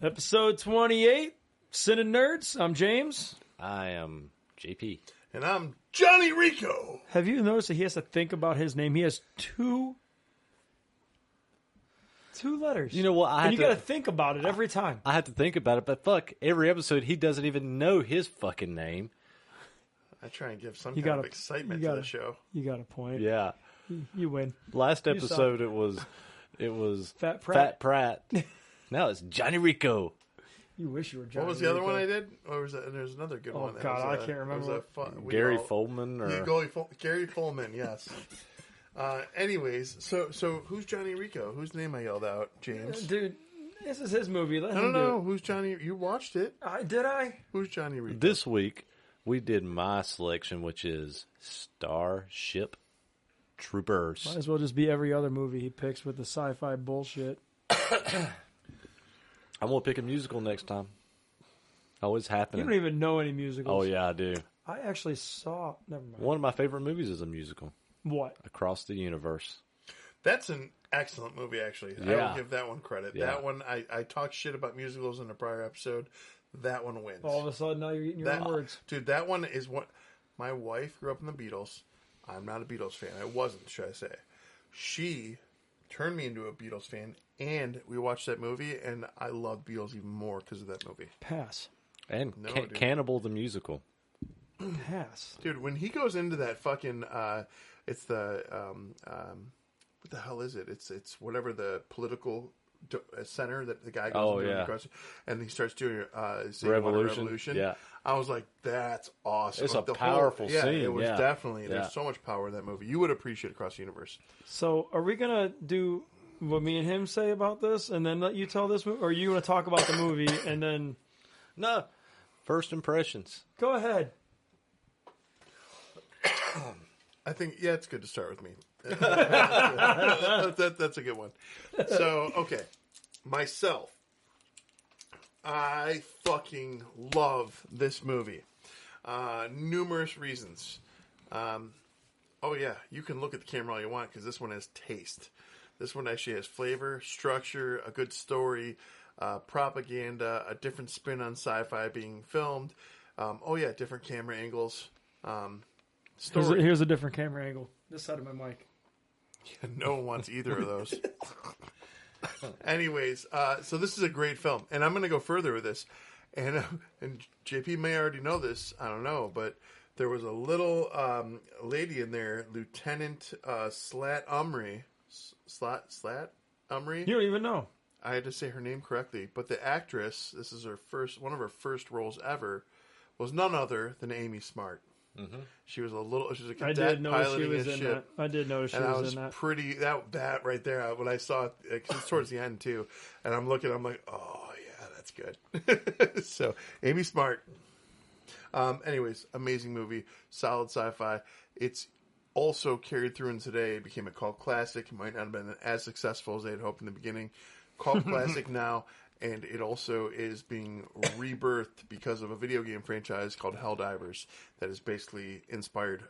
Episode 28, CineNerds. I'm James. I am JP. And I'm Johnny Rico. Have you noticed that he has to think about his name? He has two letters. You know what? You got to think about it every time. I have to think about it, but fuck, every episode he doesn't even know his fucking name. I try and give some kind of excitement to the show. You got a point. Yeah. You win. Last episode it was Fat Pratt. Now it's Johnny Rico. You wish you were Johnny What was the Rico. other one I did? Or was that, there's another good one. Oh, God, I can't remember. Gary Follman? Gary Follman, yes. Anyways, so who's Johnny Rico? Whose name I yelled out, James? Dude, this is his movie. Let him No. do Who's Johnny? You watched it. Did I? Who's Johnny Rico? This week we did my selection, which is Starship Troopers. Might as well just be every other movie he picks with the sci-fi bullshit. I'm going to pick a musical next time. Always happening. You don't even know any musicals. Oh, yeah, I do. I actually saw... Never mind. One of my favorite movies is a musical. What? Across the Universe. That's an excellent movie, actually. Yeah. I will give that one credit. Yeah. That one, I talked shit about musicals in a prior episode. That one wins. All of a sudden, now you're eating your own words. Dude, that one is what... My wife grew up in the Beatles. I'm not a Beatles fan. I wasn't, should I say. She turned me into a Beatles fan, and we watched that movie, and I love Beatles even more because of that movie. Pass. And No, Cannibal the Musical. Pass. Dude, when he goes into that fucking... it's the... what the hell is it? It's whatever the political center that the guy goes into across, and he starts doing Revolution. Yeah. I was like, that's awesome. It's like a powerful scene. It was definitely. Yeah. There's so much power in that movie. You would appreciate Across the Universe. So, are we going to do what me and him say about this, and then let you tell this movie? Or are you going to talk about the movie, and then... No. First impressions. Go ahead. I think, it's good to start with me. That's a good one. So, okay. Myself. I fucking love this movie. Numerous reasons. You can look at the camera all you want because this one has taste. This one actually has flavor, structure, a good story, propaganda, a different spin on sci-fi being filmed. Different camera angles. Story. Here's a different camera angle. This side of my mic. No one wants either of those. Anyways, so this is a great film, and I'm going to go further with this. And JP may already know this, I don't know, but there was a little lady in there, Lieutenant Slat Umry. Slat Umry? You don't even know. I had to say her name correctly, but the actress, this is one of her first roles ever, was none other than Amy Smart. Mm-hmm. She was a cadet piloting a ship. I did notice she was in that. Pretty that right there. When I saw it, it's towards the end too, and I'm like, oh yeah, that's good. So Amy Smart. Anyways, amazing movie, solid sci-fi. It's also carried through in today. It became a cult classic. It might not have been as successful as they had hoped in the beginning. Cult classic now. And it also is being rebirthed because of a video game franchise called Helldivers that is basically inspired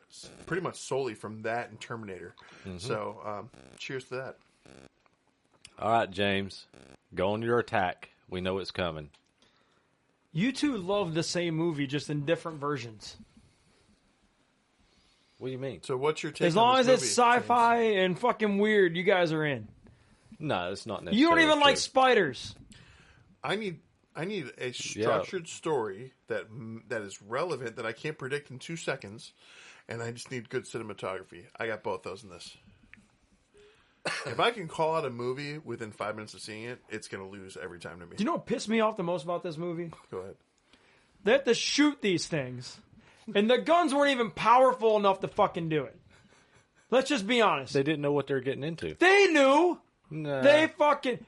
pretty much solely from that and Terminator. Mm-hmm. So, cheers to that. All right, James. Go on your attack. We know it's coming. You two love the same movie, just in different versions. What do you mean? So what's your take as long on as this it's movie, sci-fi James? and fucking weird, you guys are in. No, it's not necessarily You don't even true. like spiders. I need a structured story that is relevant that I can't predict in 2 seconds, and I just need good cinematography. I got both those in this. If I can call out a movie within 5 minutes of seeing it, it's going to lose every time to me. Do you know what pissed me off the most about this movie? Go ahead. They have to shoot these things, and the guns weren't even powerful enough to fucking do it. Let's just be honest. They didn't know what they were getting into. They knew. Nah. They fucking...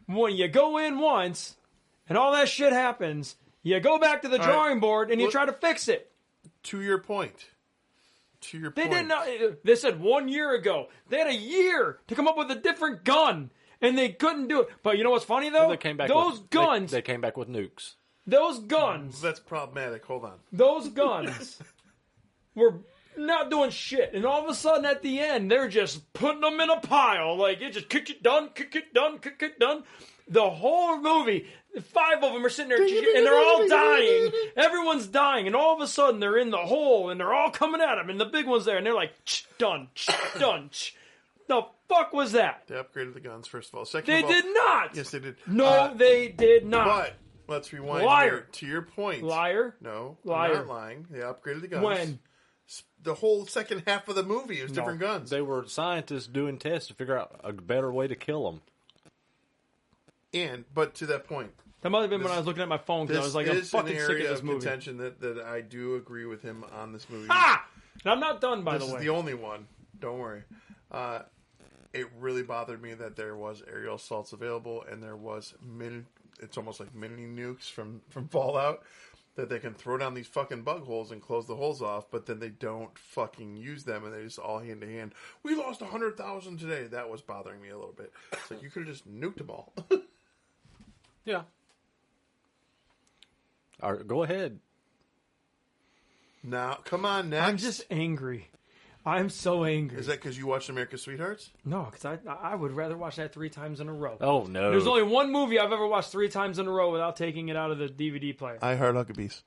When you go in once, and all that shit happens, you go back to the drawing board, and you try to fix it. To your point. They didn't know. They said 1 year ago. They had a year to come up with a different gun, and they couldn't do it. But you know what's funny, though? Well, they came back guns... They came back with nukes. Those guns... That's problematic. Hold on. Those guns were not doing shit. And all of a sudden at the end, they're just putting them in a pile. Like, it just kick it done, kick it done, kick it done. The whole movie, 5 of them are sitting there and they're all dying. Everyone's dying. And all of a sudden they're in the hole and they're all coming at him. And the big one's there and they're like, done, done. The fuck was that? They upgraded the guns, first of all. Second They of all, did not. Yes, they did. No, they did not. But let's rewind Liar. here to your point. Liar. No, Liar. I'm not lying. They upgraded the guns. When? The whole second half of the movie is different guns. They were scientists doing tests to figure out a better way to kill them. But to that point, That might have been when I was looking at my phone because I was like, I'm fucking sick of this movie. Contention that I do agree with him on this movie. Ah! And I'm not done, by the way. This is the only one. Don't worry. It really bothered me that there was aerial assaults available and there was it's almost like mini nukes from Fallout that they can throw down these fucking bug holes and close the holes off, but then they don't fucking use them and they just all hand to hand. We lost 100,000 today. That was bothering me a little bit. It's like you could have just nuked them all. Yeah. All right, go ahead. Now, come on, next. I'm just angry. I'm so angry. Is that because you watched America's Sweethearts? No, because I would rather watch that 3 times in a row. Oh, no. There's only one movie I've ever watched 3 times in a row without taking it out of the DVD player. I Heart Huckabees.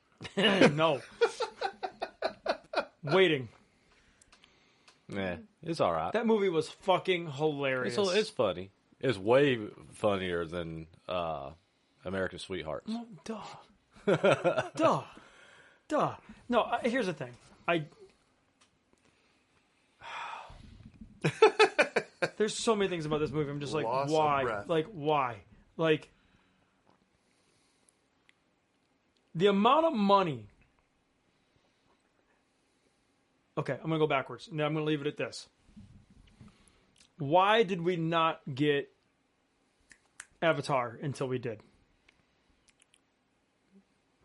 No. Waiting. Yeah, it's all right. That movie was fucking hilarious. It's funny. It's way funnier than American Sweethearts. Oh, duh. Duh. No, here's the thing. There's so many things about this movie. I'm just like, Loss of why? breath. Like, why? Like, the amount of money. Okay, I'm going to go backwards. Now I'm going to leave it at this. Why did we not get Avatar until we did?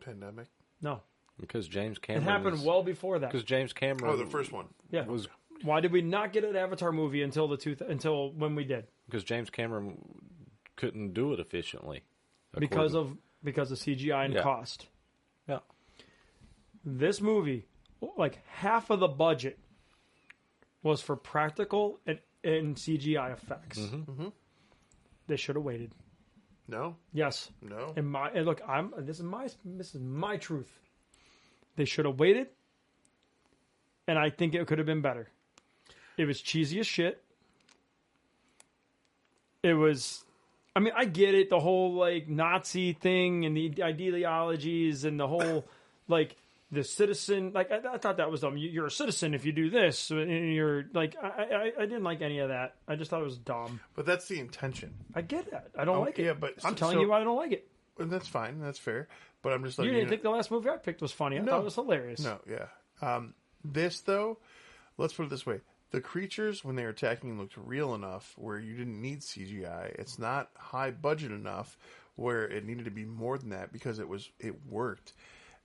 Pandemic? No. Because James It Cameron... happened well before that. Because James Cameron... Oh, the first one. Yeah. Why did we not get an Avatar movie until when we did? Because James Cameron couldn't do it efficiently. Because of CGI and cost. Yeah. This movie, like half of the budget was for practical and CGI effects. Mm-hmm. They should have waited. No. Yes. No. And look, this is my truth. They should have waited, and I think it could have been better. It was cheesy as shit. It was, I mean, I get it, the whole like Nazi thing and the ideologies and the whole like the citizen. Like I thought that was dumb. You're a citizen if you do this, and you're like I didn't like any of that. I just thought it was dumb. But that's the intention. I get that. I don't like it. Yeah, but I'm telling you why I don't like it. And that's fine. That's fair. But I'm just like You didn't think the last movie I picked was funny. I thought it was hilarious. No, yeah. This though, let's put it this way: the creatures when they were attacking looked real enough where you didn't need CGI. It's not high budget enough where it needed to be more than that because it worked.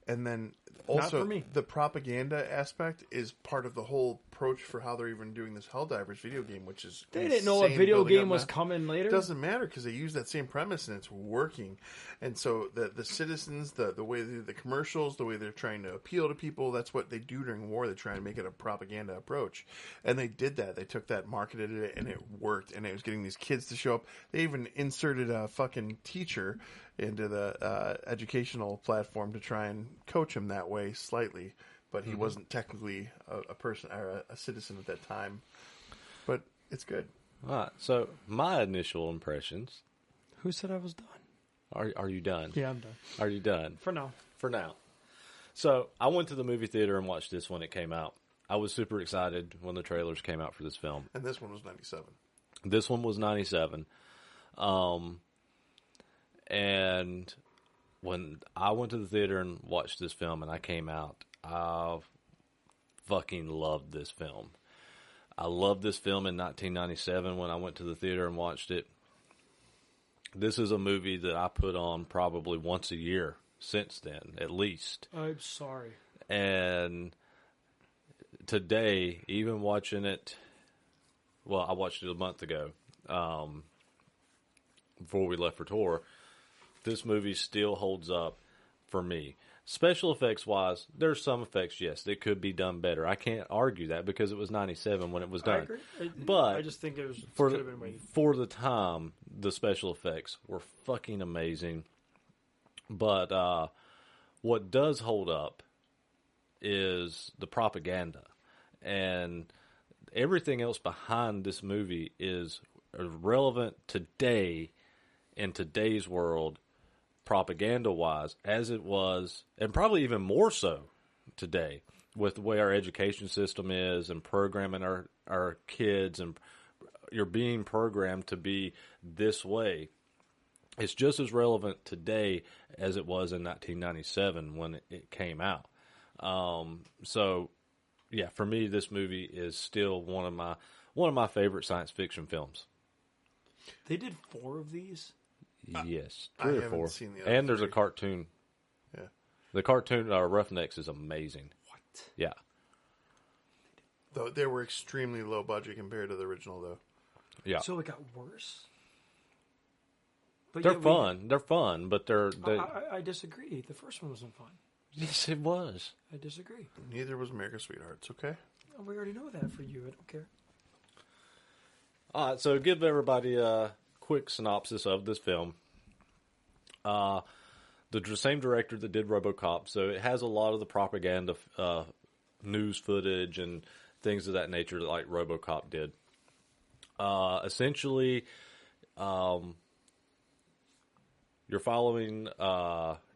And then also the propaganda aspect is part of the whole approach for how they're even doing this Helldivers video game, which is they didn't know a video game was coming later. It doesn't matter because they use that same premise and it's working. And so the citizens, the way the commercials, the way they're trying to appeal to people, that's what they do during war. They try and make it a propaganda approach, and they did that. They took that, marketed it, and it worked. And it was getting these kids to show up. They even inserted a fucking teacher into the educational platform to try and coach him that way slightly, but he wasn't technically a person or a citizen at that time. But it's good. All right. So my initial impressions. Who said I was done? Are you done? Yeah, I'm done. Are you done? For now. For now. So I went to the movie theater and watched this when it came out. I was super excited when the trailers came out for this film. And this one was 97. This one was 97. And when I went to the theater and watched this film and I came out, I fucking loved this film. I loved this film in 1997 when I went to the theater and watched it. This is a movie that I put on probably once a year since then, at least. I'm sorry. And today, even watching it, well, I watched it a month ago, before we left for tour. This movie still holds up for me. Special effects wise, there's some effects, yes, that could be done better. I can't argue that because it was 97 when it was done. I agree. But I just think it was for could have been waiting. for the time, the special effects were fucking amazing. But what does hold up is the propaganda, and everything else behind this movie is relevant today in today's world, propaganda-wise, as it was, and probably even more so today, with the way our education system is and programming our kids, and you're being programmed to be this way. It's just as relevant today as it was in 1997 when it came out. So, yeah, for me, this movie is still one of my favorite science fiction films. They did 4 of these. Yes, I 3 or haven't 4. seen the other And there's a 3. cartoon. Yeah. The cartoon Roughnecks is amazing. What? Yeah. Though they were extremely low budget compared to the original, though. Yeah. So it got worse. But They're yet fun. They're fun, but I disagree. The first one wasn't fun. Yes, it was. I disagree. Neither was America's Sweethearts, okay? Oh, we already know that for you. I don't care. All right, so give everybody a quick synopsis of this film. The same director that did RoboCop, so it has a lot of the propaganda news footage and things of that nature like RoboCop did. Essentially, you're following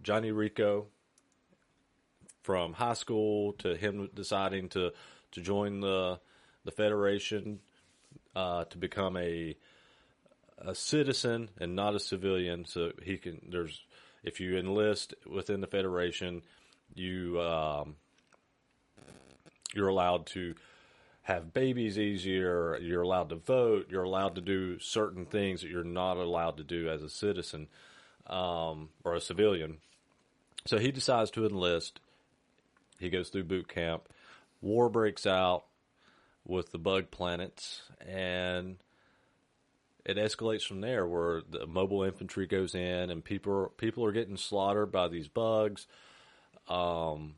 Johnny Rico from high school to him deciding to join the Federation, to become a citizen and not a civilian. So if you enlist within the Federation, you're allowed to have babies easier. You're allowed to vote. You're allowed to do certain things that you're not allowed to do as a citizen, or a civilian. So he decides to enlist. He goes through boot camp. War breaks out with the bug planets, and it escalates from there, where the Mobile Infantry goes in, and people are getting slaughtered by these bugs, and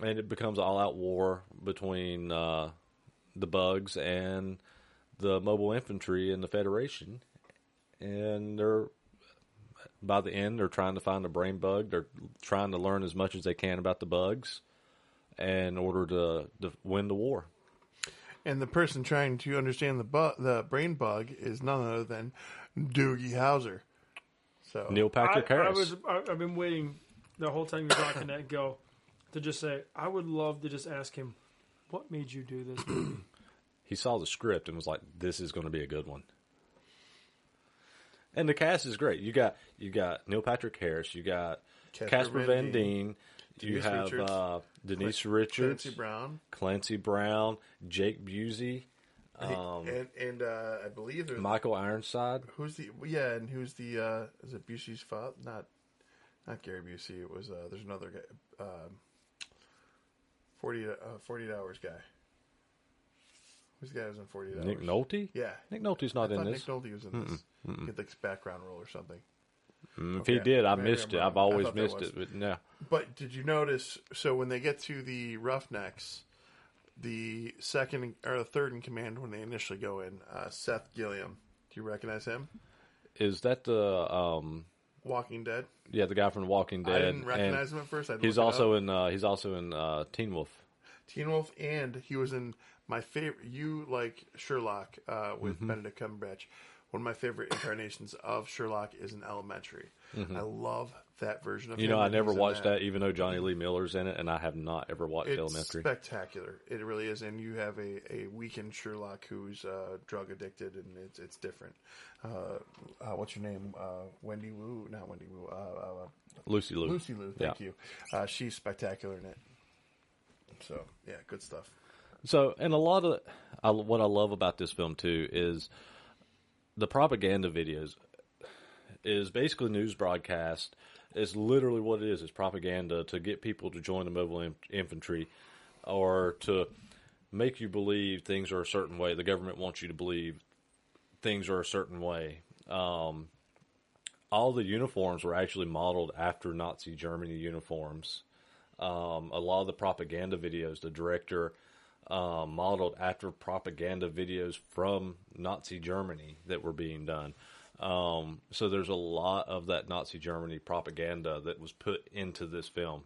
it becomes an all-out war between the bugs and the Mobile Infantry and the Federation, and by the end they're trying to find a brain bug. They're trying to learn as much as they can about the bugs in order to win the war. And the person trying to understand the brain bug is none other than Doogie Howser. So Neil Patrick Harris. I've been waiting the whole time you're talking that go to just say, I would love to just ask him, what made you do this movie? He saw the script and was like, "This is going to be a good one." And the cast is great. You got Neil Patrick Harris. You got Casper Van Dien. You have Denise Richards, Clancy Brown, Jake Busey, and I believe there's Michael Ironside. Who's the is it Busey's father? Not Gary Busey. It was there's another guy, 48 Hours guy. Who's the guy who's in 48 Hours? Nick Nolte? Yeah, Nick Nolte's not in this. Nick Nolte was in this. He had like background role or something. If he did, I missed it. I've always missed it. But no. But did you notice? So when they get to the Roughnecks, the second or the third in command when they initially go in, Seth Gilliam. Do you recognize him? Is that the Walking Dead? Yeah, the guy from Walking Dead. I didn't recognize him at first. He's also in Teen Wolf. Teen Wolf, and he was in my favorite. You like Sherlock with Benedict Cumberbatch. One of my favorite incarnations of Sherlock is in Elementary. I love that version of him. You know, I never watched that, even though Johnny Lee Miller's in it, and I have not ever watched It's Elementary. Spectacular. It really is. And you have a weakened Sherlock who's drug addicted, and it's different. What's your name? Wendy Wu? Not Wendy Wu. Lucy Liu. Lucy Liu, thank you. She's spectacular in it. So, yeah, good stuff. So, and a lot of what I love about this film, too, is the propaganda videos is basically news broadcast. It's literally what it is. It's propaganda to get people to join the Mobile Infantry or to make you believe things are a certain way. The government wants you to believe things are a certain way. all the uniforms were actually modeled after Nazi Germany uniforms. A lot of the propaganda videos, the director modeled after propaganda videos from Nazi Germany that were being done. So there's a lot of that Nazi Germany propaganda that was put into this film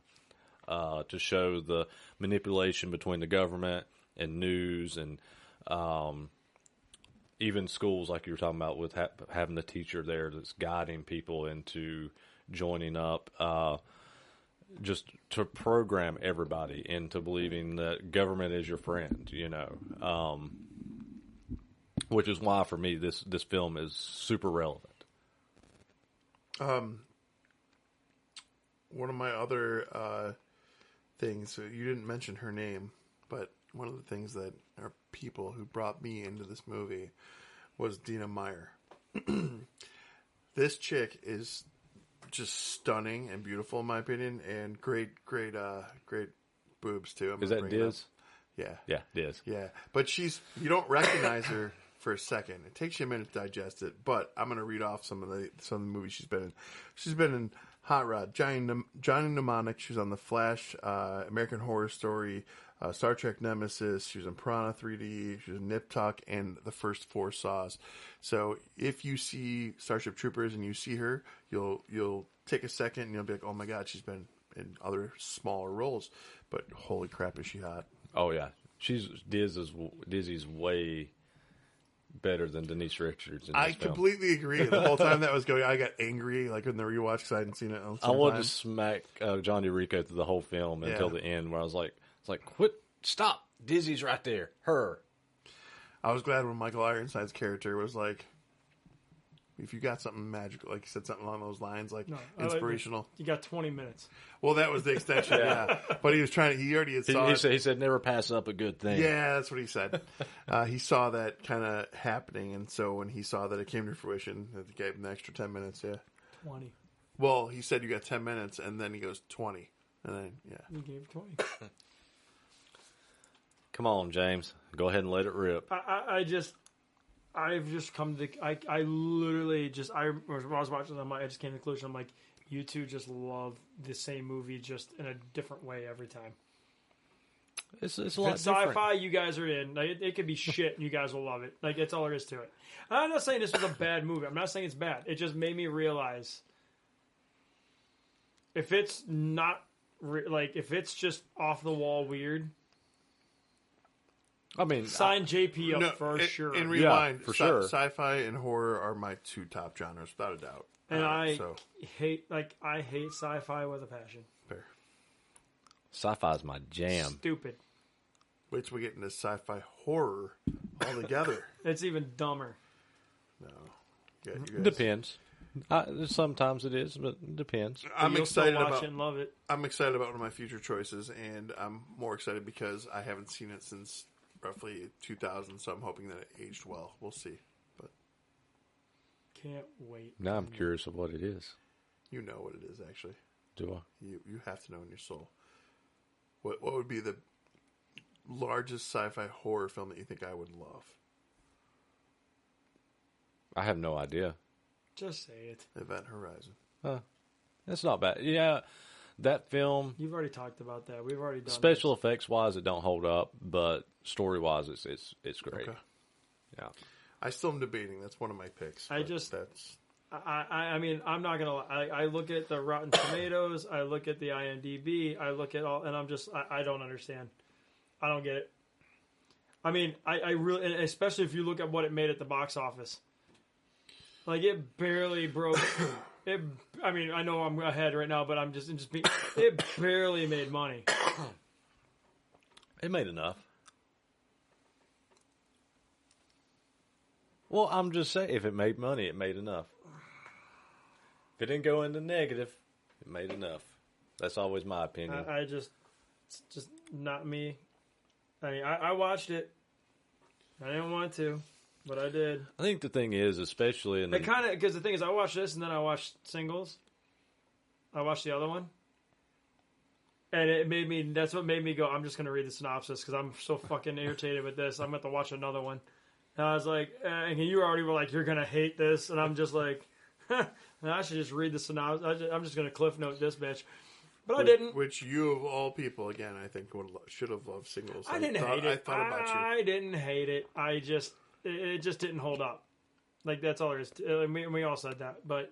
to show the manipulation between the government and news and even schools, like you were talking about, with having the teacher there that's guiding people into joining up, just to program everybody into believing that government is your friend, you know, which is why for me this film is super relevant. One of my other things, so you didn't mention her name, but one of the things that are people who brought me into this movie was Dina Meyer. This chick is just stunning and beautiful in my opinion, and great boobs too. Is that Diz? Yeah, Diz. Yeah, but you don't recognize her for a second. It takes you a minute to digest it. But I'm going to read off some of the movies she's been in. She's been in Hot Rod, Johnny Mnemonic. She was on The Flash, American Horror Story, Star Trek Nemesis. She was in Piranha 3D. She was in Nip Tuck and the first 4 Saws. So if you see Starship Troopers and you see her, you'll take a second and you'll be like, oh my god, she's been in other smaller roles. But holy crap, is she hot? Oh yeah, Dizzy's way better than Denise Richards in this I film. completely agree. The whole time that was going, I got angry, like in the rewatch, because I hadn't seen it. I wanted to smack Johnny Rico through the whole film until the end, where I was like, quit, stop, Dizzy's right there, her. I was glad when Michael Ironside's character was like, if you got something magical, like you said something along those lines, like inspirational. You got 20 minutes. Well, that was the extension, yeah. But he was trying to, he already had saw he said never pass up a good thing. Yeah, that's what he said. He saw that kind of happening, and so when he saw that it came to fruition, it gave him the extra 10 minutes, 20. Well, he said you got 10 minutes, and then he goes 20. And then, He gave 20. Come on, James. Go ahead and let it rip. I've just come to I literally just when I was watching them, I just came to the conclusion. I'm like, you two just love the same movie just in a different way every time. It's a lot different. sci-fi. You guys are in. Like, it could be shit, and you guys will love it. Like, that's all there is to it. And I'm not saying this was a bad movie. I'm not saying it's bad. It just made me realize if it's not if it's just off the wall weird. I mean, sign JP up for sure. In Rewind, for sure. Sci-fi and horror are my 2 top genres, without a doubt. And I hate sci-fi with a passion. Fair. Sci-fi is my jam. Stupid. Wait till we get into sci-fi horror altogether. It's even dumber. No. You guys. Depends. Sometimes it is, but it depends. I'm excited watch about it and love it. I'm excited about one of my future choices, and I'm more excited because I haven't seen it since roughly 2000, so I'm hoping that it aged well. We'll see. But can't wait. Now I'm curious of what it is. You know what it is, actually. Do I? You have to know in your soul. What would be the largest sci-fi horror film that you think I would love? I have no idea. Just say it. Event Horizon. That's not bad. Yeah, that film. You've already talked about that. We've already done special effects wise, it don't hold up, but story wise, it's great. Okay. Yeah, I still am debating. That's one of my picks. I mean, I'm not gonna lie. I look at the Rotten Tomatoes. I look at the IMDb. I look at all, and I'm just I don't understand. I don't get it. I mean, I really, and especially if you look at what it made at the box office. Like, it barely broke. I mean, I know I'm ahead right now, but it barely made money. It made enough. Well, I'm just saying, if it made money, it made enough. If it didn't go into negative, it made enough. That's always my opinion. It's just not me. I mean, I watched it. I didn't want to. But I did. I think the thing is, especially in because the thing is, I watched this and then I watched Singles. I watched the other one, and that's what made me go, I'm just going to read the synopsis because I'm so fucking irritated with this. I'm going to have to watch another one. And I was like, and you already were like, you're going to hate this, and I'm just like, I should just read the synopsis. I'm just going to cliff note this bitch. But I didn't. Which you, of all people, again, I think should have loved Singles. I didn't hate it. I thought about you. I didn't hate it. It just didn't hold up. Like, that's all there is. We all said that. But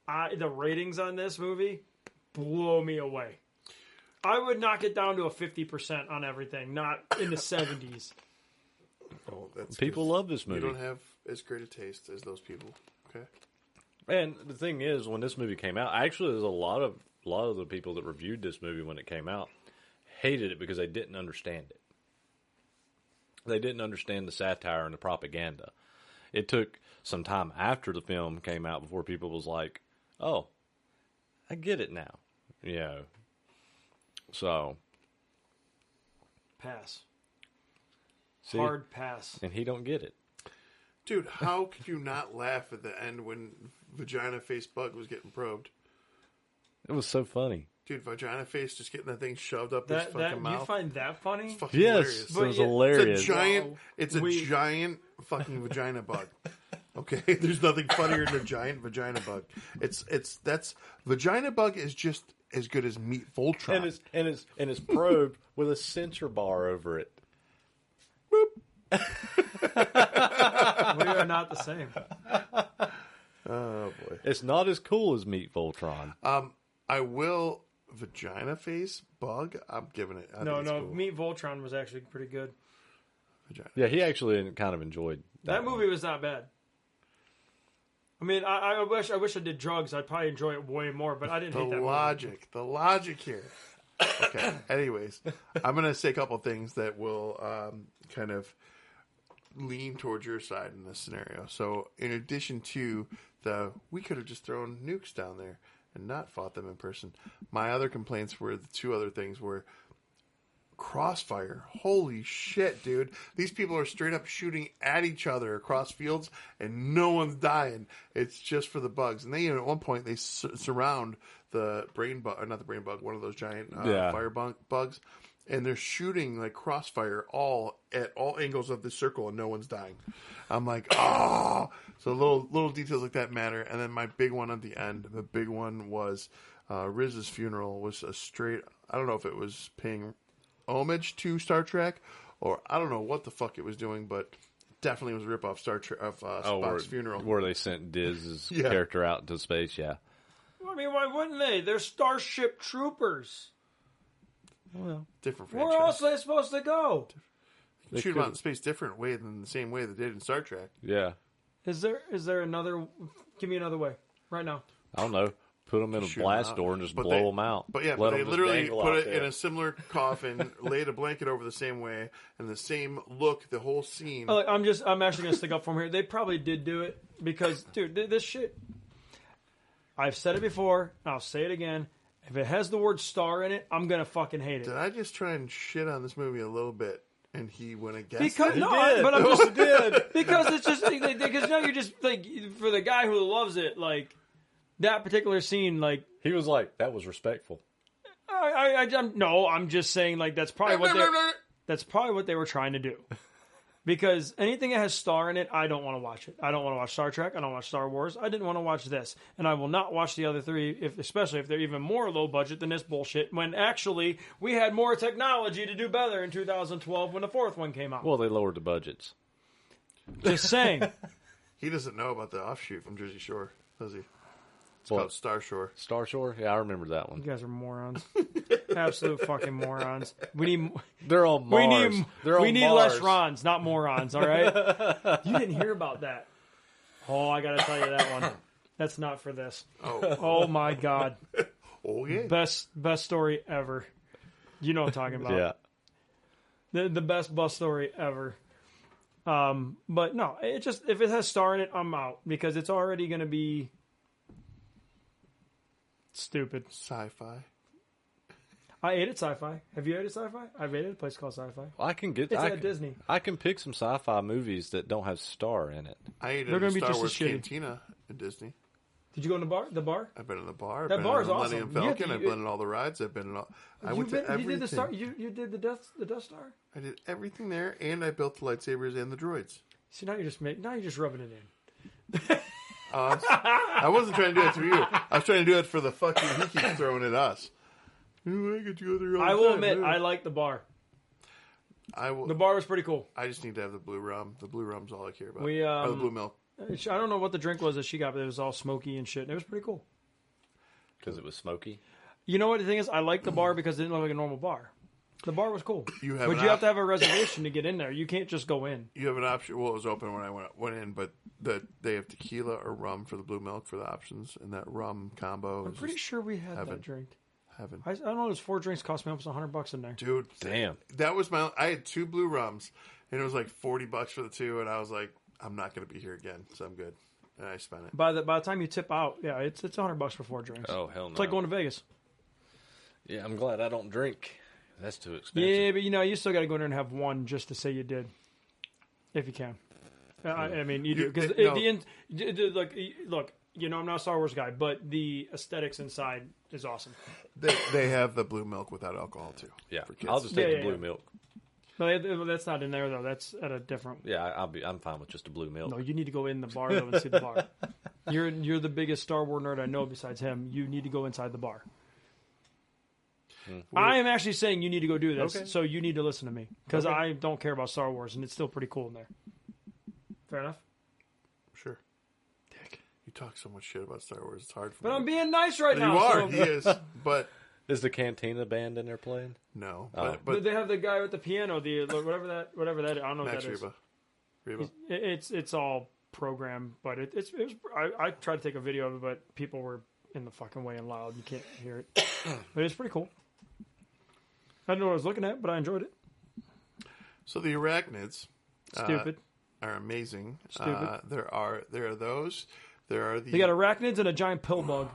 the ratings on this movie blow me away. I would knock it down to a 50% on everything, not in the 70s. Oh, that's People love this movie. You don't have as great a taste as those people. Okay. And the thing is, when this movie came out, actually, there's a lot of the people that reviewed this movie when it came out hated it because they didn't understand it. They didn't understand the satire and the propaganda. It took some time after the film came out before people was like, "Oh, I get it now." You know. So, pass. See? Hard pass. And he don't get it. Dude, how could you not laugh at the end when Vagina Face Bug was getting probed? It was so funny. Dude, Vagina Face just getting that thing shoved up his fucking mouth. You find that funny? It's fucking Yes, hilarious. it was hilarious. It's a giant fucking vagina bug. Okay, there's nothing funnier than a giant vagina bug. That's vagina bug is just as good as meat Voltron. And it's probed with a sensor bar over it. We are not the same. Oh boy, it's not as cool as meat Voltron. I will Vagina Face Bug. I'm giving it. I think it's cool. Meat Voltron was actually pretty good. Vagina Yeah, he actually kind of enjoyed that movie. Was not bad. I mean, I wish I did drugs. I'd probably enjoy it way more, but I didn't hate that movie. The logic here. Okay. Anyways, I'm going to say a couple things that will kind of lean towards your side in this scenario. So, in addition to we could have just thrown nukes down there and not fought them in person. My other complaints were the two other things were crossfire. Holy shit, dude. These people are straight up shooting at each other across fields and no one's dying. It's just for the bugs. And they, at one point, they surround the brain bug, or not the brain bug, one of those giant fire bugs. And they're shooting like crossfire at all angles of the circle and no one's dying. I'm like, oh. So little details like that matter. And then my big one at the end, the big one was Riz's funeral was a straight, I don't know if it was paying homage to Star Trek, or I don't know what the fuck it was doing, but definitely was a rip off Spock's funeral, where they sent Diz's character out into space. Yeah, I mean, why wouldn't they? They're Starship Troopers. Well, different franchise. Where else are they supposed to go? They shoot them out in space different way than the same way they did in Star Trek. Yeah. Is there another? Give me another way right now. I don't know. Put them in a blast door and just blow them out. But yeah, they literally put it in a similar coffin, laid a blanket over the same way, and the same look, the whole scene. I'm actually going to stick up for them here. They probably did do it because, dude, this shit, I've said it before, and I'll say it again. If it has the word star in it, I'm going to fucking hate it. Did I just try and shit on this movie a little bit? And he went against because, it? No, but I'm just did. Because it's just, because now you're just, like, for the guy who loves it, like, that particular scene, like... He was like, that was respectful. I'm just saying, like, that's probably what they were trying to do. Because anything that has star in it, I don't want to watch it. I don't want to watch Star Trek. I don't watch Star Wars. I didn't want to watch this. And I will not watch the other three, especially if they're even more low budget than this bullshit, when actually we had more technology to do better in 2012 when the fourth one came out. Well, they lowered the budgets. Just saying. He doesn't know about the offshoot from Jersey Shore, does he? It's called Star Shore. Star Shore? Yeah, I remember that one. You guys are morons. Absolute fucking morons. They're on Mars. We need less Rons, not morons, all right? You didn't hear about that. Oh, I got to tell you that one. That's not for this. Oh my God. Oh, yeah. Best story ever. You know what I'm talking about. Yeah. The best bus story ever. But no, it just, if it has star in it, I'm out. Because it's already going to be... stupid. Sci-fi. I ate at Sci-Fi. Have you ate at Sci-Fi? I've ate at a place called Sci-Fi. It's at Disney. I can pick some sci-fi movies that don't have star in it. I ate at a Star Wars Cantina at Disney. Did you go in the bar? The bar? I've been in the bar. That bar is awesome. Millennium Falcon. I've been in all the rides. I've been in all. I went to everything. You did the Star. You did the Death Star. I did everything there, and I built the lightsabers and the droids. See, now you're just rubbing it in. I wasn't trying to do it to you. I was trying to do it for the fucking he keeps throwing at us. I get to go there all the I will time, admit, yeah. I like the bar. The The bar was pretty cool. I just need to have the blue rum. The blue rum's all I care about. We Or the blue milk. I don't know what the drink was that she got, but it was all smoky and shit. It was pretty cool. Because it was smoky. You know what the thing is? I like the bar because it didn't look like a normal bar. The bar was cool. But you have to have a reservation to get in there. You can't just go in. You have an option. Well, it was open when I went in, but they have tequila or rum for the blue milk for the options, and that rum combo. I'm pretty sure we had heaven. that drink. Heaven. I don't know. Those 4 drinks cost me almost $100 in there. Dude, damn. That was I had 2 blue rums, and it was like $40 for the 2, and I was like, I'm not going to be here again, so I'm good. And I spent it. By the time you tip out, yeah, it's $100 for 4 drinks. Oh, hell no. It's like going to Vegas. Yeah, I'm glad I don't drink. That's too expensive. Yeah, but you still got to go in there and have one just to say you did, if you can. I mean, you do because look, I'm not a Star Wars guy, but the aesthetics inside is awesome. They have the blue milk without alcohol too. Yeah, for kids. I'll just take the blue milk. No, that's not in there though. That's at a different. Yeah, I'm fine with just a blue milk. No, you need to go in the bar though and see the bar. You're the biggest Star Wars nerd I know besides him. You need to go inside the bar. I am actually saying you need to go do this, so you need to listen to me because I don't care about Star Wars and it's still pretty cool in there. Fair enough. Sure. Dick, you talk so much shit about Star Wars. It's hard for me. But I'm being nice right now. You are. He is. But is the Cantina band in there playing? No. But they have the guy with the piano. The whatever that. I don't know Max what that Reba. is. It's all programmed, but it was. I tried to take a video of it, but people were in the fucking way and loud. You can't hear it. But it's pretty cool. I didn't know what I was looking at, but I enjoyed it. So the arachnids, stupid, are amazing. Stupid. There are those. There are the. They got arachnids and a giant pill bug.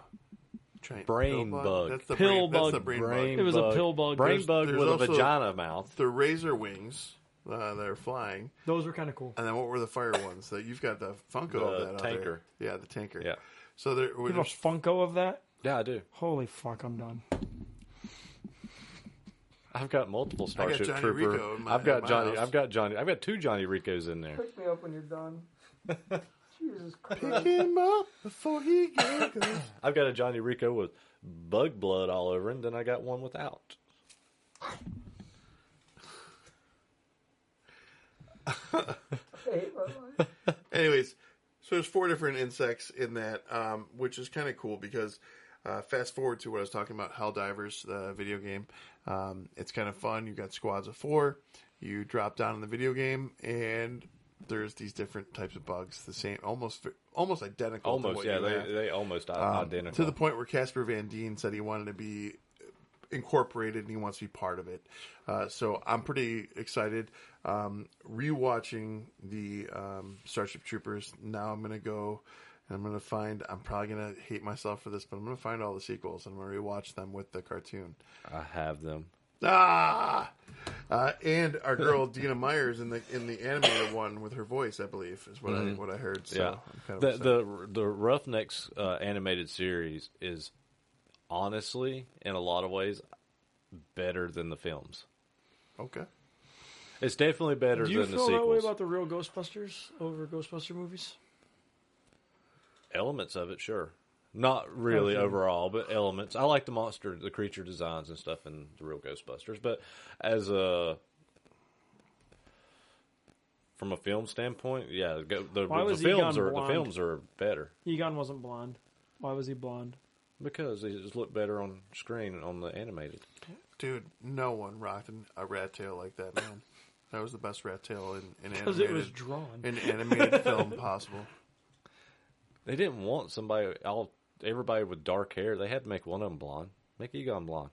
Brain bug. That's the pill bug. That's the brain bug. It was a pill bug. Brain bug there's with a also vagina mouth. The razor wings that are flying. Those were kind of cool. And then what were the fire ones? That you've got the Funko of that. Tanker. Yeah, the tanker. Yeah. So there. You have a Funko of that? Yeah, I do. Holy fuck! I'm done. I've got multiple Starship Johnny Troopers. Rico in my- I've got in my Johnny. house. I've got 2 Johnny Ricos in there. Pick me up when you're done. Jesus Christ! Pick him up before he goes. I've got a Johnny Rico with bug blood all over, and then I got one without. Anyways, so there's 4 different insects in that, which is kind of cool because fast forward to what I was talking about, Helldivers, the video game. It's kind of fun. You got squads of 4. You drop down in the video game, and there's these different types of bugs, the same, almost identical. Almost, to what yeah, you have. they almost identical. To the point where Casper Van Dien said he wanted to be incorporated and he wants to be part of it. So I'm pretty excited. Rewatching the Starship Troopers. Now I'm going to go and I'm going to find, I'm probably going to hate myself for this, but I'm going to find all the sequels and I'm going to rewatch them with the cartoon. I have them. And our girl Dina Myers in the animated one with her voice, I believe, is what I heard. So yeah, I'm kind of the Roughnecks animated series is honestly, in a lot of ways, better than the films. Okay, it's definitely better Do you than the feel sequels. that way about the real Ghostbusters over Ghostbuster movies? Elements of it, sure. Not really overall, but elements. I like the creature designs and stuff in the real Ghostbusters, but from a film standpoint, yeah, the films are better. Egon wasn't blonde. Why was he blonde? Because they just look better on screen on the animated. dude, no one rocked a rat tail like that, man. That was the best rat tail in Because animated. it was drawn. In animated film possible. They didn't want everybody with dark hair. They had to make one of them blonde. Make Egon blonde.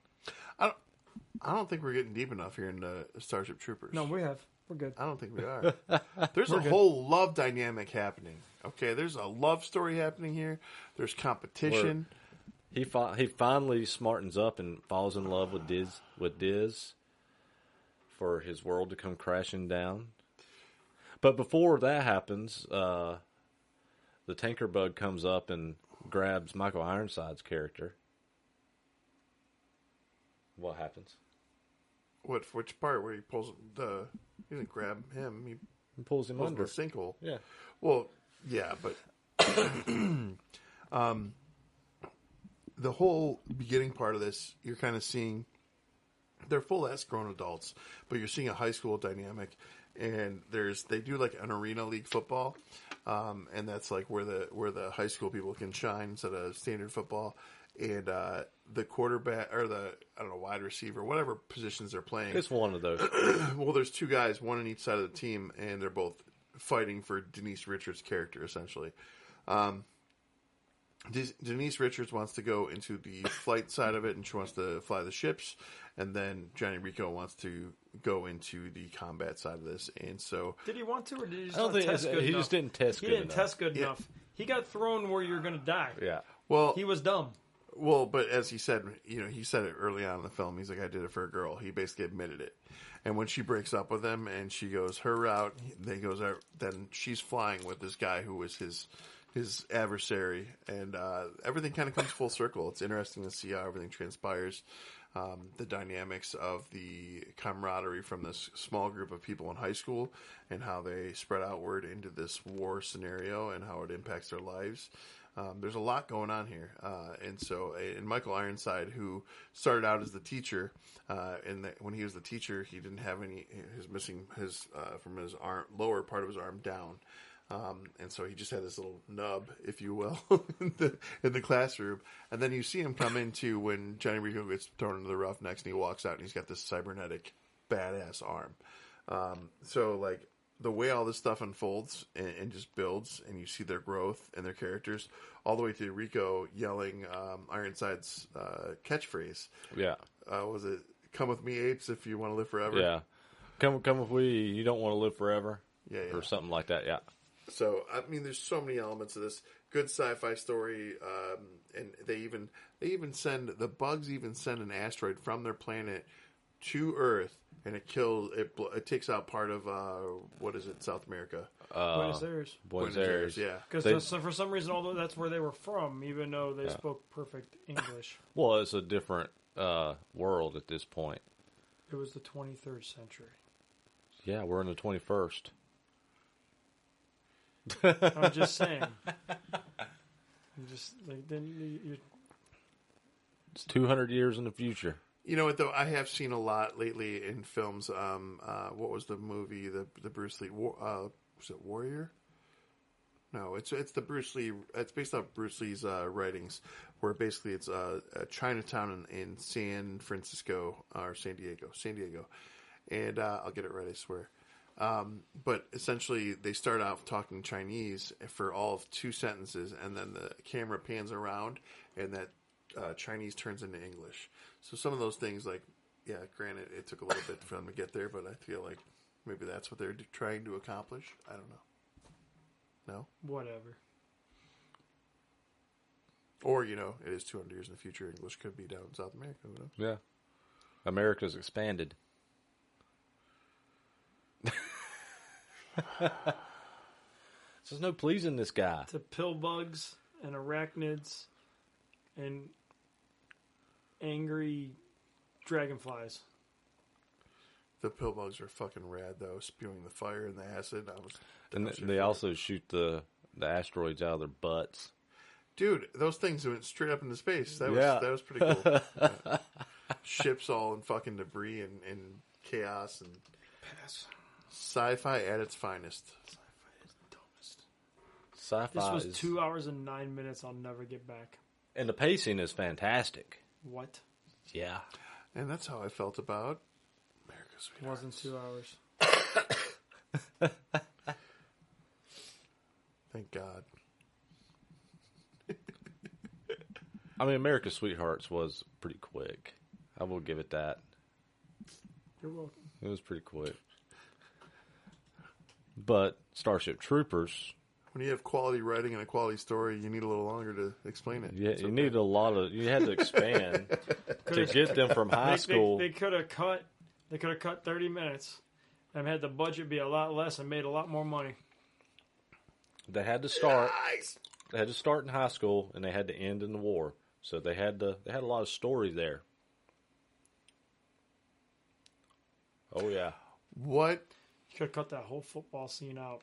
I don't think we're getting deep enough here in the Starship Troopers. No, we have. We're good. I don't think we are. There's a whole love dynamic happening. Okay, there's a love story happening here. There's competition. He finally smartens up and falls in love with Diz for his world to come crashing down. But before that happens, the tanker bug comes up and grabs Michael Ironside's character. What happens? Which part where he pulls he doesn't grab him. He He pulls him pulls under the sinkhole. Yeah. Well, yeah, but The whole beginning part of this, you're kind of seeing they're full-ass grown adults, but you're seeing a high school dynamic, and they do like an arena league football, and that's like where the high school people can shine instead of standard football, and the quarterback or the wide receiver, whatever positions they're playing. It's one of those. Well, there's two guys, one on each side of the team, and they're both fighting for Denise Richards' character essentially. Denise Richards wants to go into the flight side of it, and she wants to fly the ships. And then Johnny Rico wants to go into the combat side of this. And so, did he want to, or did he just I don't think test good he enough? just didn't test He good didn't enough. test good enough. He got thrown where you're going to die. Yeah. well, He was dumb. but as he said, he said it early on in the film. He's like, I did it for a girl. He basically admitted it. And when she breaks up with him and she goes her route, then she's flying with this guy who was his adversary, and everything kind of comes full circle. It's interesting to see how everything transpires, the dynamics of the camaraderie from this small group of people in high school, and how they spread outward into this war scenario, and how it impacts their lives. There's a lot going on here, and Michael Ironside, who started out as the teacher, when he was the teacher, he didn't have any. He was missing from his arm, lower part of his arm down. And so he just had this little nub, if you will, in the classroom. And then you see him come into when Johnny Rico gets thrown into the Roughnecks, and he walks out and he's got this cybernetic badass arm. So like the way all this stuff unfolds and just builds, and you see their growth and their characters, all the way to Rico yelling Ironside's catchphrase. Yeah. Was it "Come with me, apes, if you want to live forever"? Yeah. Come with me. You don't want to live forever. Yeah. Or something like that. Yeah. So, I mean, there's so many elements of this good sci-fi story, and the bugs even send an asteroid from their planet to Earth, and it takes out part of what is it, South America? Buenos Aires. Buenos Aires. Yeah. Because for some reason, although that's where they were from, even though they spoke perfect English. Well, it's a different world at this point. It was the 23rd century. Yeah, we're in the 21st. I'm just saying. It's 200 years in the future. You know what, though? I have seen a lot lately in films. What was the movie? The Bruce Lee. Was it Warrior? No, it's the Bruce Lee. It's based off Bruce Lee's writings, where basically it's a Chinatown in San Francisco or San Diego, and I'll get it right, I swear. But essentially, they start off talking Chinese for all of 2 sentences, and then the camera pans around, and that Chinese turns into English. So some of those things, like, yeah, granted, it took a little bit for them to get there, but I feel like maybe that's what they're trying to accomplish. I don't know. No? Whatever. Or, it is 200 years in the future. English could be down in South America. Who knows? Yeah. America's expanded. There's no pleasing this guy. To pill bugs and arachnids and angry dragonflies. The pill bugs are fucking rad, though, spewing the fire and the acid. And they also shoot the asteroids out of their butts. Dude, those things went straight up into space. That was pretty cool. Yeah. Ships all in fucking debris and chaos and Pass. Sci-fi at its finest. Sci-fi is dumbest. Sci-fi This was 2 hours and 9 minutes. I'll never get back. And the pacing is fantastic. What? Yeah. And that's how I felt about America's It wasn't 2 hours. Thank God. I mean, America's Sweethearts was pretty quick. I will give it that. You're welcome. It was pretty quick. But Starship Troopers, When you have quality writing and a quality story, you need a little longer to explain it. you It's okay. need you had to expand to get them from high school. They could have cut 30 minutes and had the budget be a lot less and made a lot more money. They had to start. Nice. They had to start in high school, and they had to end in the war. So they had a lot of stories there. Oh yeah. What? You could have cut that whole football scene out.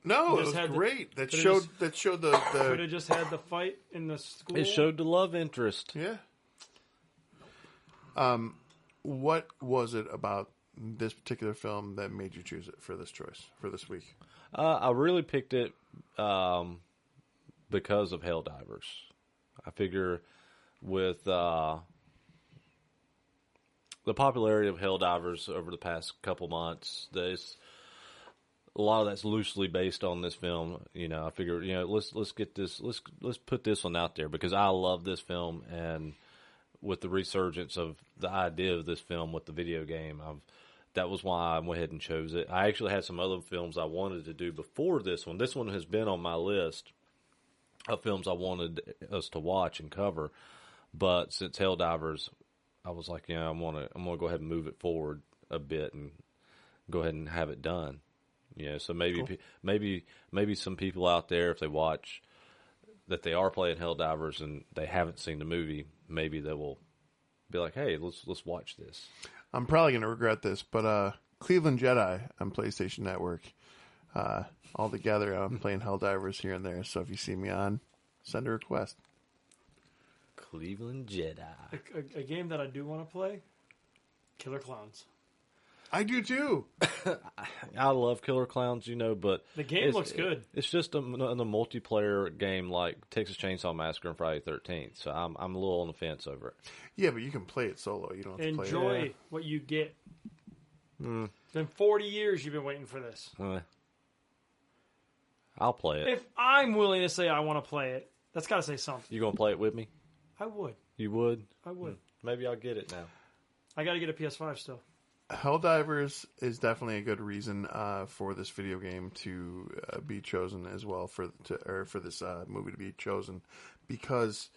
No, it Just was had the- great. could That have showed Could the have just had the fight in the school. It showed the love interest. yeah. What was it about this particular film that made you choose it for this choice for this week? I really picked it because of Helldivers. I figure with the popularity of Helldivers over the past couple months, there's a lot of that's loosely based on this film. You know, I figure, let's get this, let's put this one out there because I love this film, and with the resurgence of the idea of this film with the video game, that was why I went ahead and chose it. I actually had some other films I wanted to do before this one. This one has been on my list of films I wanted us to watch and cover, but since Helldivers, I was like, I'm gonna go ahead and move it forward a bit and go ahead and have it done. So maybe Cool. maybe some people out there, if they watch that they are playing Helldivers and they haven't seen the movie, maybe they will be like, hey, let's watch this. I'm probably going to regret this, but Cleveland Jedi on PlayStation Network. All together, I'm playing Helldivers here and there. So if you see me on, send a request. Cleveland Jedi. A game that I do want to play, Killer Clowns. I do too. I love Killer Clowns, but The game looks good. It's just a multiplayer game like Texas Chainsaw Massacre and Friday the 13th. So I'm a little on the fence over it. Yeah, but you can play it solo. You don't have to play it. Enjoy what you get. It's been 40 years you've been waiting for this. I'll play it. If I'm willing to say I want to play it, that's got to say something. You gonna play it with me? I would. You would? I would. Maybe I'll get it now. I got to get a PS5 still. Helldivers is definitely a good reason for this video game to be chosen as well for this movie to be chosen, because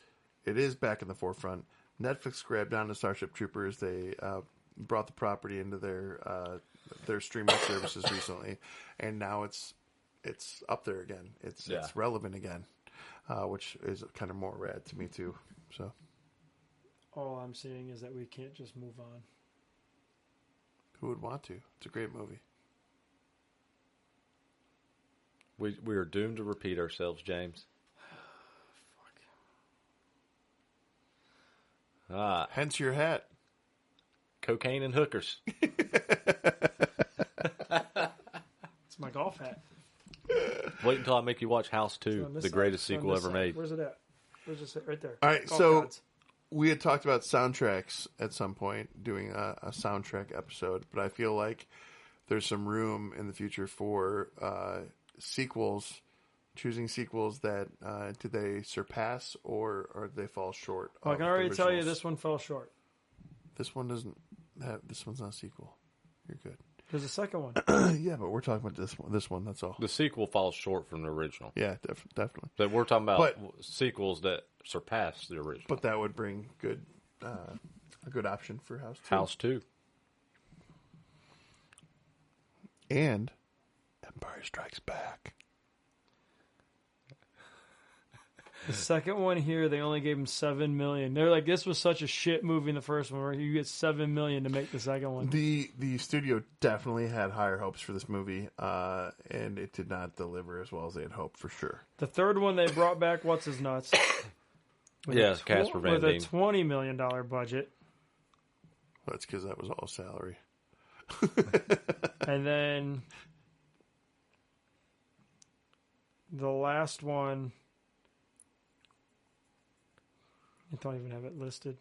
it is back in the forefront. Netflix grabbed onto Starship Troopers. They brought the property into their streaming services recently, and now it's up there again. It's relevant again, which is kind of more rad to me too. So All I'm saying is that we can't just move on. who would want to? It's a great movie. We are doomed to repeat ourselves, James. Hence your hat. Cocaine and hookers. It's my golf hat. Wait until I make you watch House 2, On this the side. greatest It's on sequel this ever side. made. Where's it at? Where's it? Right there. All right, Golf so gods. we had talked about soundtracks at some point, doing a soundtrack episode, but I feel like there's some room in the future for sequels, choosing sequels that do they surpass or do they fall short? Well, I of can the already tell you originals? this one fell short. This one doesn't have. This one's not a sequel. You're good. There's a second one. Yeah, but we're talking about this one. This one. That's all. The sequel falls short from the original. Yeah, definitely. But we're talking about But- sequels that surpass the original. But that would bring a good option for House 2. House 2. And Empire Strikes Back. The second one here, they only gave him $7 million. They're like, this was such a shit movie in the first one, where you get $7 million to make the second one. The studio definitely had higher hopes for this movie, and it did not deliver as well as they had hoped, for sure. The third one they brought back, what's his nuts? Yes, Casper Van With a Dien. $20 million budget. That's because that was all salary. And then the last one, I don't even have it listed.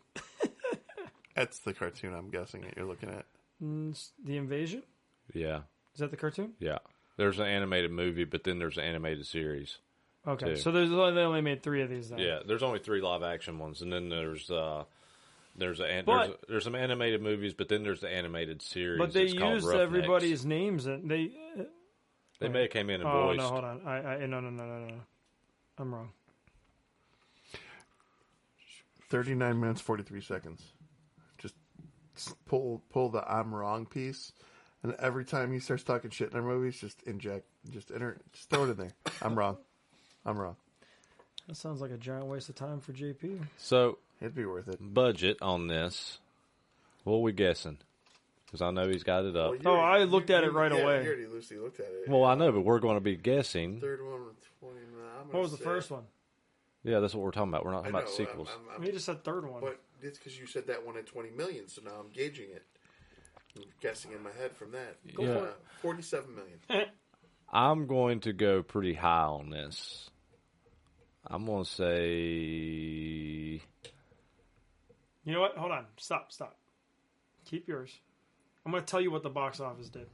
That's the cartoon, I'm guessing, that you're looking at. The Invasion? Yeah. Is that the cartoon? Yeah. There's an animated movie, but then there's an animated series. Okay, Two. so they only made 3 of these then. Yeah, there's only 3 live action ones, and then there's some animated movies, but then there's the animated series. But they It's called used Roughnecks. everybody's names, and they may have came in and Oh voiced. no, hold on. No. I'm wrong. 39 minutes, 43 seconds. Just pull the I'm wrong piece, and every time he starts talking shit in our movies, just throw it in there. I'm wrong. That sounds like a giant waste of time for JP. So, It'd be worth it. budget on this, what are we guessing? because I know he's got it up. Well, I looked at it right yeah, away. You already loosely looked at it. Well, I know, but we're going to be guessing. Third one with 29. What was the first one? Yeah, that's what we're talking about. We're not talking about sequels. You just said third one. But it's because you said that one at 20 million, so now I'm gauging it. I'm guessing in my head from that. Go for it. 47 million. I'm going to go pretty high on this. I'm going to say... You know what? Hold on. Stop. Keep yours. I'm going to tell you what the box office did.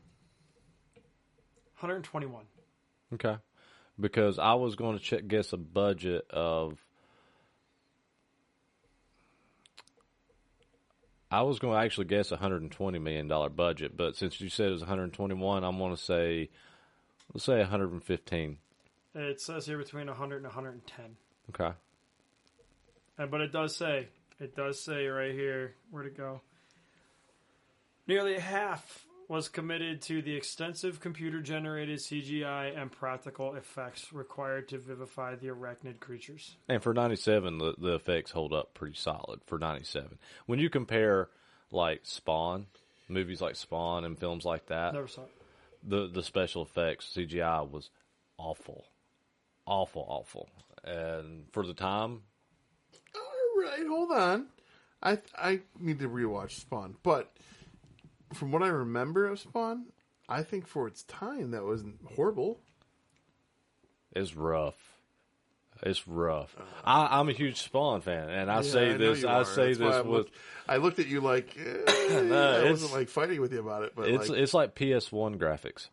121. Okay. Because I was going to guess a budget of... I was going to actually guess a $120 million budget, but since you said it was 121, I'm going to say, let's say 115. It says here between 100 and 110. Okay. But it does say right here, where'd it go? Nearly half was committed to the extensive computer-generated CGI and practical effects required to vivify the arachnid creatures. And for 97, the effects hold up pretty solid for 97. When you compare, like, Spawn, movies like Spawn and films like that, Never saw it. The special effects, CGI, was awful. Awful. And for the time... All right, hold on. I need to rewatch Spawn, but... From what I remember of Spawn, I think for its time that wasn't horrible. It's rough. I'm a huge Spawn fan, and I say this with. I looked at you like No, I wasn't like fighting with you about it, but it's like PS1 graphics.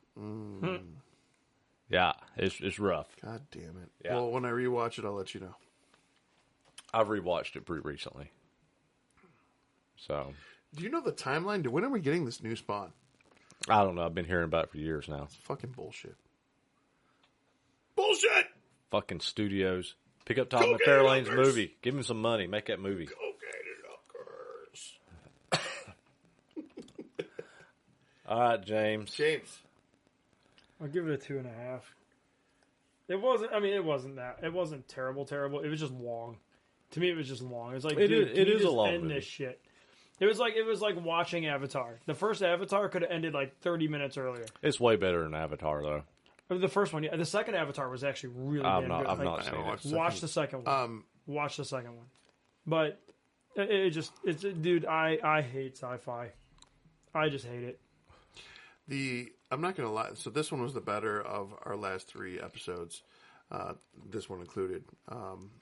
Yeah, it's rough. God damn it! Yeah. Well, when I rewatch it, I'll let you know. I've rewatched it pretty recently. So. Do you know the timeline? When are we getting this new Spawn? I don't know. I've been hearing about it for years now. It's fucking bullshit. Bullshit! Fucking studios. Pick up Todd McFarlane's movie. Give him some money. Make that movie. Go get it, All right, James. I'll give it a 2.5. It wasn't that. It wasn't terrible. It was just long. To me, it was just long. It was like, it is a long end movie. This shit. It was like watching Avatar. The first Avatar could have ended like 30 minutes earlier. It's way better than Avatar, though. The first one, yeah. The second Avatar was actually really I've damn not, good. I've not seen it. Watch the second one. Watch the second one. But dude, I hate sci-fi. I just hate it. I'm not gonna lie. So this one was the better of our last 3 episodes. This one included.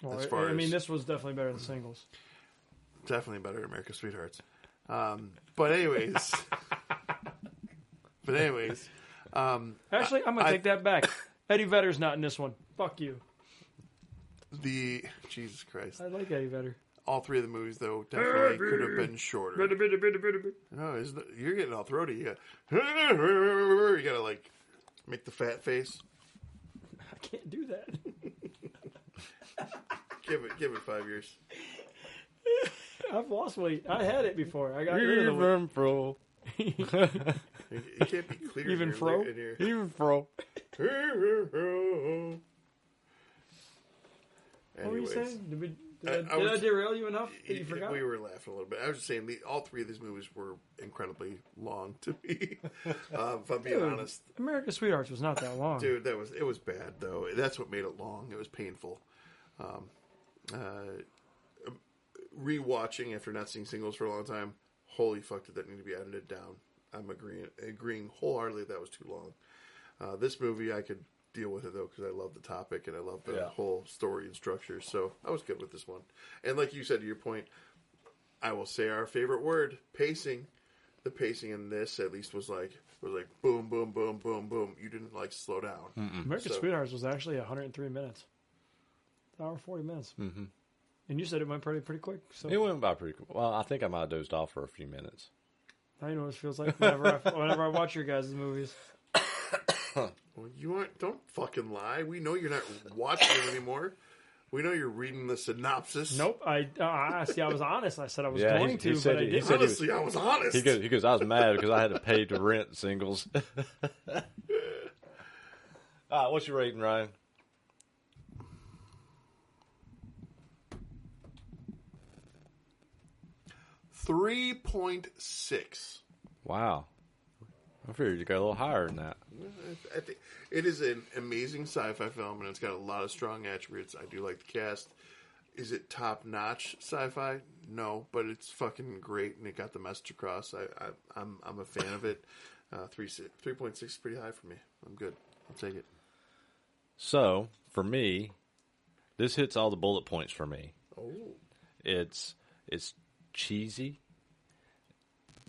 This was definitely better than Singles. Definitely better than America's Sweethearts. But anyways. Actually, I'm going to take that back. Eddie Vedder's not in this one. Fuck you. Jesus Christ. I like Eddie Vedder. All 3 of the movies, though, definitely could have been shorter. No, you're getting all throaty. You gotta, like, make the fat face. I can't do that. Give it 5 years. I've lost weight. I had it before. I got rid of the weight. Even fro. You can't be clear. Even fro? Even fro. What were you saying? Did I derail you enough that you forgot? We were laughing a little bit. I was just saying, all 3 of these movies were incredibly long to me. If I'm being honest, America's Sweethearts was not that long, dude. It was bad though. That's what made it long. It was painful. Rewatching after not seeing Singles for a long time. Holy fuck, did that need to be edited down? I'm agreeing wholeheartedly that was too long. This movie I could deal with it though because I love the topic and I love the whole story and structure. So I was good with this one. And like you said, to your point, I will say our favorite word: pacing. The pacing in this at least was like boom, boom, boom, boom, boom. You didn't like slow down. American Sweethearts was actually 103 minutes. An hour 40 minutes. Mm-hmm. And you said it went pretty quick. So it went by pretty quick. Well, I think I might have dozed off for a few minutes. I know what it feels like whenever I watch your guys' movies. Well, don't fucking lie. We know you're not watching them anymore. We know you're reading the synopsis. Nope. I was honest. I said I was going to, but I didn't. Honestly, I was honest. He goes, I was mad because I had to pay to rent Singles. All right, what's your rating, Ryan? 3.6. Wow. I figured you got a little higher than that. I think it is an amazing sci-fi film, and it's got a lot of strong attributes. I do like the cast. Is it top-notch sci-fi? No, but it's fucking great, and it got the message across. I'm a fan of it. 3.6 is pretty high for me. I'm good. I'll take it. So, for me, this hits all the bullet points for me. Oh. It's cheesy.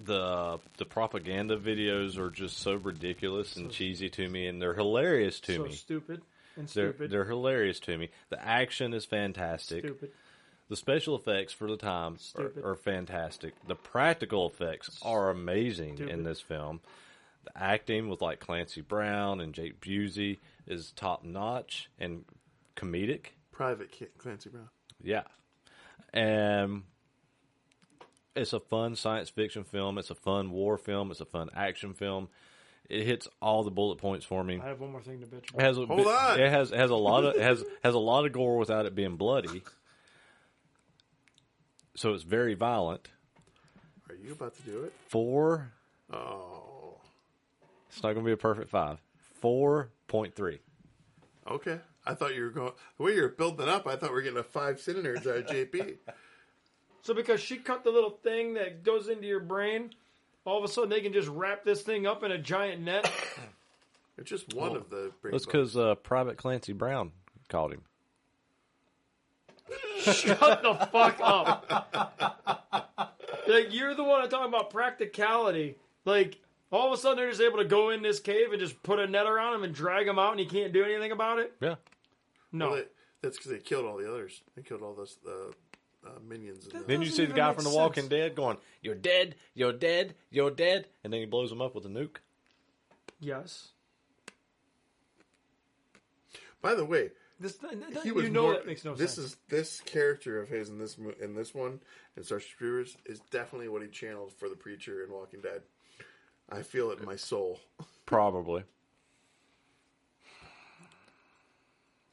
The propaganda videos are just so ridiculous and cheesy to me, and they're hilarious to me. So stupid and stupid. They're hilarious to me. The action is fantastic. Stupid. The special effects for the time are fantastic. The practical effects are amazing in this film. The acting with like Clancy Brown and Jake Busey is top notch and comedic. Private Clancy Brown. Yeah. And it's a fun science fiction film. It's a fun war film. It's a fun action film. It hits all the bullet points for me. I have one more thing to bitch It has Hold on. It has a lot of has a lot of gore without it being bloody. So it's very violent. Are you about to do it? 4. Oh. It's not going to be a perfect 5. 4.3. Okay. I thought you were going... The way you were building it up, I thought we were getting a 5 CineNerds out of JP. So because she cut the little thing that goes into your brain, all of a sudden they can just wrap this thing up in a giant net? It's just one of the... That's because Private Clancy Brown called him. Shut the fuck up. Like, you're the one talking about practicality. Like, all of a sudden they're just able to go in this cave and just put a net around him and drag him out and he can't do anything about it? Yeah. No. Well, that's because they killed all the others. They killed all those minions. And Then you see the guy from The Walking Dead going, "You're dead, you're dead, you're dead," and then he blows him up with a nuke. Yes. By the way, he was that makes no this sense. This character of his in this one in Starship Troopers is definitely what he channeled for the preacher in Walking Dead. I feel it in my soul. Probably.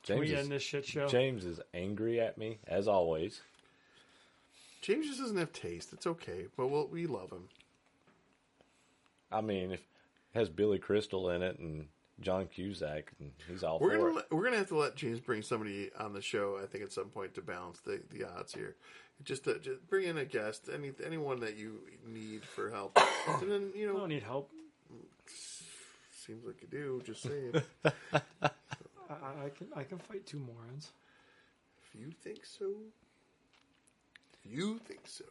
Can we end this shit show? James is angry at me, as always. James just doesn't have taste. It's okay, but we love him. I mean, if it has Billy Crystal in it and John Cusack, and he's all We're for it. We're gonna have to let James bring somebody on the show. I think at some point to balance the odds here. Just bring in a guest, anyone that you need for help. And then I don't need help. Seems like you do. Just saying. I can fight 2 morons. If you think so. You think so.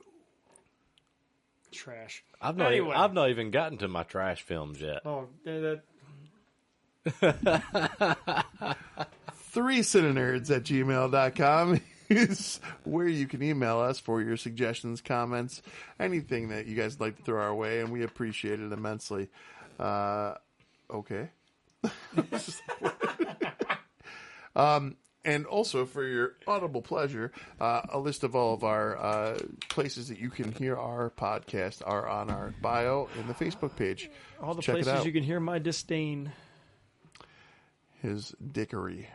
Trash. I've not even gotten to my trash films yet. Oh, that. 3cinenerds@gmail.com is where you can email us for your suggestions, comments, anything that you guys like to throw our way, and we appreciate it immensely. Okay. And also, for your audible pleasure, a list of all of our places that you can hear our podcast are on our bio in the Facebook page. All the Check it places out. you can hear my disdain. His dickery,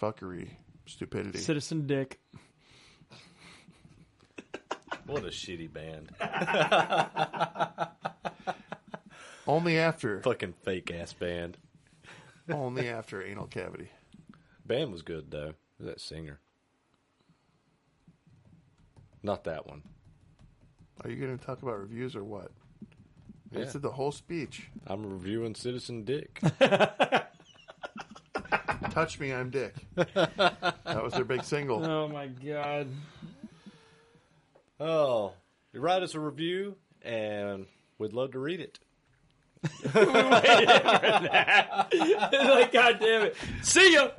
fuckery, stupidity. Citizen Dick. What a shitty band. Only after. Fucking fake ass band. Only after anal cavity. Band was good though. That singer. Not that one. Are you going to talk about reviews or what? Yeah. I said the whole speech. I'm reviewing Citizen Dick. Touch Me, I'm Dick. That was their big single. Oh my god. Oh, you write us a review, and we'd love to read it. Like, god damn it. See ya.